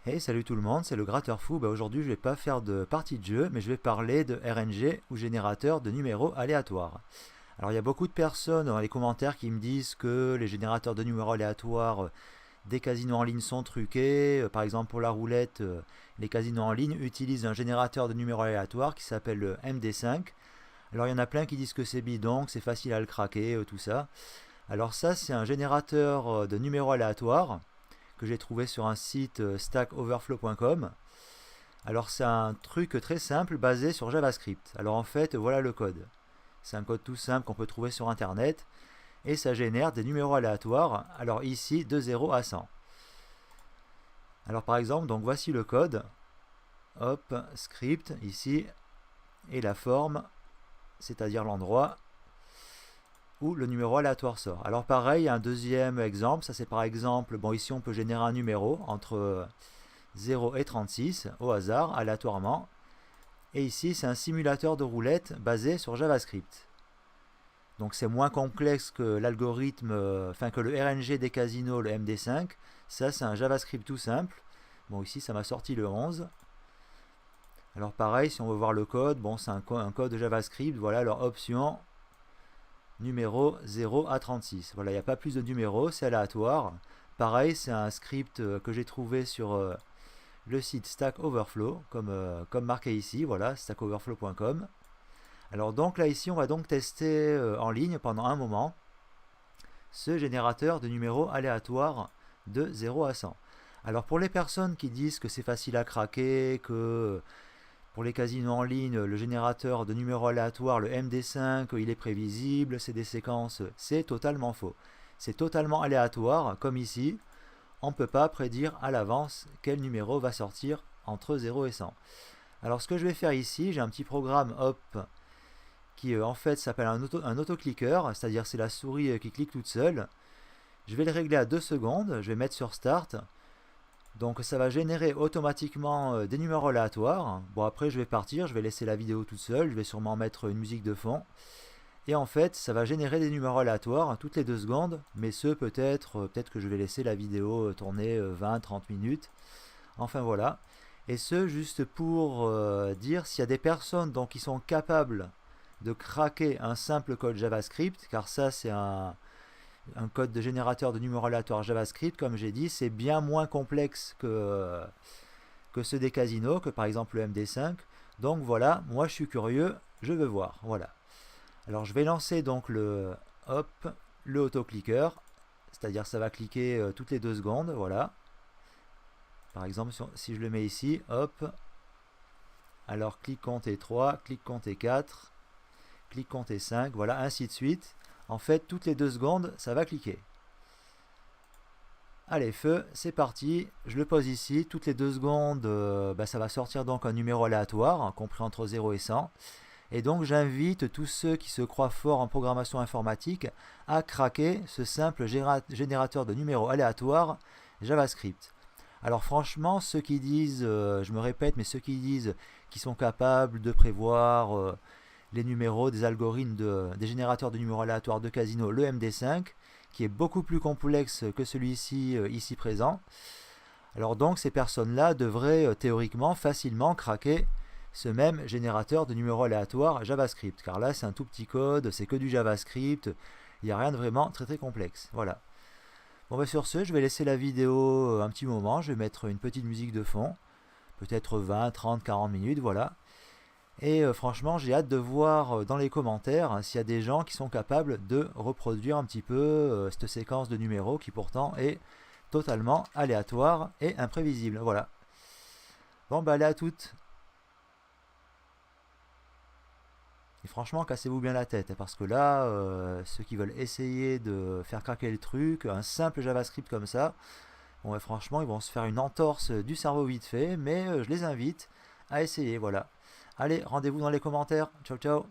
Hey, salut tout le monde, c'est le Gratteur Fou. Aujourd'hui, je vais pas faire de partie de jeu, mais je vais parler de RNG ou générateur de numéros aléatoires. Alors, il y a beaucoup de personnes dans les commentaires qui me disent que les générateurs de numéros aléatoires des casinos en ligne sont truqués. Par exemple, pour la roulette, les casinos en ligne utilisent un générateur de numéros aléatoires qui s'appelle le MD5. Alors, il y en a plein qui disent que c'est bidon, que c'est facile à le craquer, tout ça. Alors ça, c'est un générateur de numéros aléatoires que j'ai trouvé sur un site stackoverflow.com. Alors c'est un truc très simple basé sur JavaScript. Alors en fait, voilà le code. C'est un code tout simple qu'on peut trouver sur internet et ça génère des numéros aléatoires. Alors ici, de 0 à 100. Alors par exemple, donc voici le code. Hop, script ici et la forme, c'est-à-dire l'endroit où le numéro aléatoire sort. Alors pareil, un deuxième exemple, ça c'est par exemple, bon ici on peut générer un numéro entre 0 et 36 au hasard, aléatoirement. Et ici c'est un simulateur de roulette basé sur JavaScript. Donc c'est moins complexe que l'algorithme, enfin que le RNG des casinos, le MD5. Ça c'est un JavaScript tout simple. Bon ici ça m'a sorti le 11. Alors pareil, si on veut voir le code, bon c'est un code de JavaScript, voilà leur option numéro 0 à 36. Voilà, il n'y a pas plus de numéros, c'est aléatoire. Pareil, c'est un script que j'ai trouvé sur le site Stack Overflow, comme marqué ici, voilà, stackoverflow.com. Alors donc là ici, on va donc tester en ligne pendant un moment ce générateur de numéros aléatoires de 0 à 100. Alors pour les personnes qui disent que c'est facile à craquer, que pour les casinos en ligne, le générateur de numéros aléatoires, le MD5, il est prévisible, c'est des séquences, c'est totalement faux. C'est totalement aléatoire, comme ici, on ne peut pas prédire à l'avance quel numéro va sortir entre 0 et 100. Alors ce que je vais faire ici, j'ai un petit programme hop qui en fait s'appelle un autoclicker, c'est-à-dire c'est la souris qui clique toute seule. Je vais le régler à 2 secondes, je vais mettre sur Start. Donc ça va générer automatiquement des numéros aléatoires. Bon après je vais partir, je vais laisser la vidéo toute seule, je vais sûrement mettre une musique de fond. Et en fait ça va générer des numéros aléatoires toutes les 2 secondes, mais ce peut-être que je vais laisser la vidéo tourner 20-30 minutes. Enfin voilà. Et ce juste pour dire s'il y a des personnes donc, qui sont capables de craquer un simple code JavaScript, car ça c'est un code de générateur de numéros aléatoires JavaScript, comme j'ai dit, c'est bien moins complexe que ceux des casinos, que par exemple le MD5. Donc voilà, moi je suis curieux, je veux voir. Voilà. Alors je vais lancer donc le autoclicker, c'est-à-dire ça va cliquer toutes les 2 secondes, voilà. Par exemple, si je le mets ici, hop, alors clic compter 3, clic compter 4, clic compter 5, voilà, ainsi de suite. En fait, toutes les 2 secondes, ça va cliquer. Allez, feu, c'est parti. Je le pose ici. Toutes les 2 secondes, ça va sortir donc un numéro aléatoire, compris entre 0 et 100. Et donc, j'invite tous ceux qui se croient forts en programmation informatique à craquer ce simple générateur de numéros aléatoires JavaScript. Alors franchement, ceux qui disent, je me répète, mais ceux qui disent qu'ils sont capables de prévoir les numéros des algorithmes des générateurs de numéros aléatoires de casino, le MD5, qui est beaucoup plus complexe que celui-ci ici présent. Alors donc ces personnes-là devraient théoriquement facilement craquer ce même générateur de numéros aléatoires JavaScript, car là c'est un tout petit code, c'est que du JavaScript, il n'y a rien de vraiment très très complexe. Voilà. Bon sur ce, je vais laisser la vidéo un petit moment, je vais mettre une petite musique de fond, peut-être 20, 30, 40 minutes, voilà. Et franchement, j'ai hâte de voir dans les commentaires s'il y a des gens qui sont capables de reproduire un petit peu cette séquence de numéros qui pourtant est totalement aléatoire et imprévisible. Voilà. Bon, allez à toutes. Et franchement, cassez-vous bien la tête, parce que là, ceux qui veulent essayer de faire craquer le truc, un simple JavaScript comme ça, bon, franchement, ils vont se faire une entorse du cerveau vite fait, mais je les invite à essayer, voilà. Allez, rendez-vous dans les commentaires. Ciao, ciao.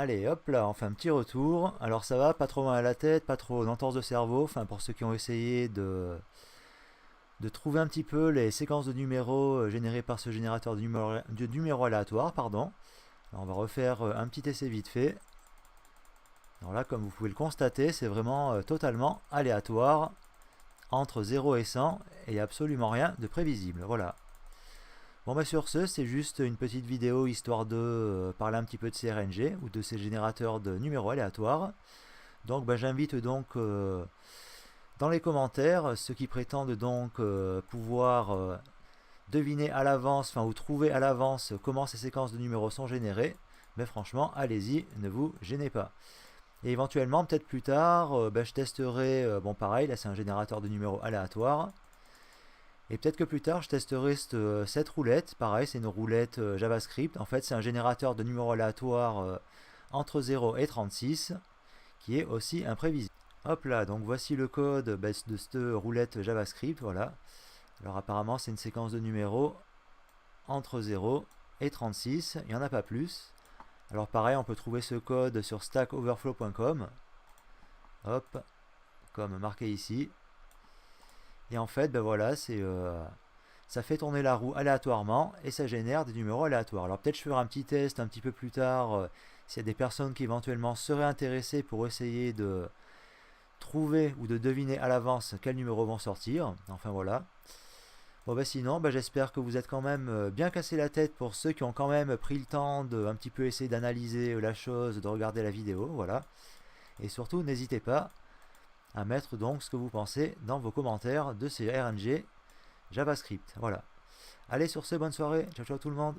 Allez, hop là, on fait un petit retour. Alors ça va, pas trop mal à la tête, pas trop d'entorse de cerveau. Enfin, pour ceux qui ont essayé de trouver un petit peu les séquences de numéros générées par ce générateur de numéros aléatoires, pardon. Alors, on va refaire un petit essai vite fait. Alors là, comme vous pouvez le constater, c'est vraiment totalement aléatoire entre 0 et 100 et il n'y a absolument rien de prévisible. Voilà. Bon bah sur ce, c'est juste une petite vidéo histoire de parler un petit peu de ces RNG ou de ces générateurs de numéros aléatoires. Donc bah, j'invite donc dans les commentaires ceux qui prétendent donc pouvoir deviner à l'avance, enfin ou trouver à l'avance comment ces séquences de numéros sont générées. Mais franchement, allez-y, ne vous gênez pas. Et éventuellement, peut-être plus tard, je testerai, bon pareil, là c'est un générateur de numéros aléatoires. Et peut-être que plus tard, je testerai cette roulette. Pareil, c'est une roulette JavaScript. En fait, c'est un générateur de numéros aléatoires entre 0 et 36 qui est aussi imprévisible. Hop là, donc voici le code de cette roulette JavaScript. Voilà. Alors apparemment, c'est une séquence de numéros entre 0 et 36. Il n'y en a pas plus. Alors pareil, on peut trouver ce code sur stackoverflow.com. Hop, comme marqué ici. Et en fait, ben voilà, ça fait tourner la roue aléatoirement et ça génère des numéros aléatoires. Alors peut-être je ferai un petit test un petit peu plus tard s'il y a des personnes qui éventuellement seraient intéressées pour essayer de trouver ou de deviner à l'avance quels numéros vont sortir. Enfin voilà. Bon ben sinon, j'espère que vous êtes quand même bien cassé la tête pour ceux qui ont quand même pris le temps de un petit peu essayer d'analyser la chose, de regarder la vidéo, voilà. Et surtout, n'hésitez pas à mettre donc ce que vous pensez dans vos commentaires de ces RNG JavaScript. Voilà. Allez, sur ce, bonne soirée. Ciao, ciao tout le monde.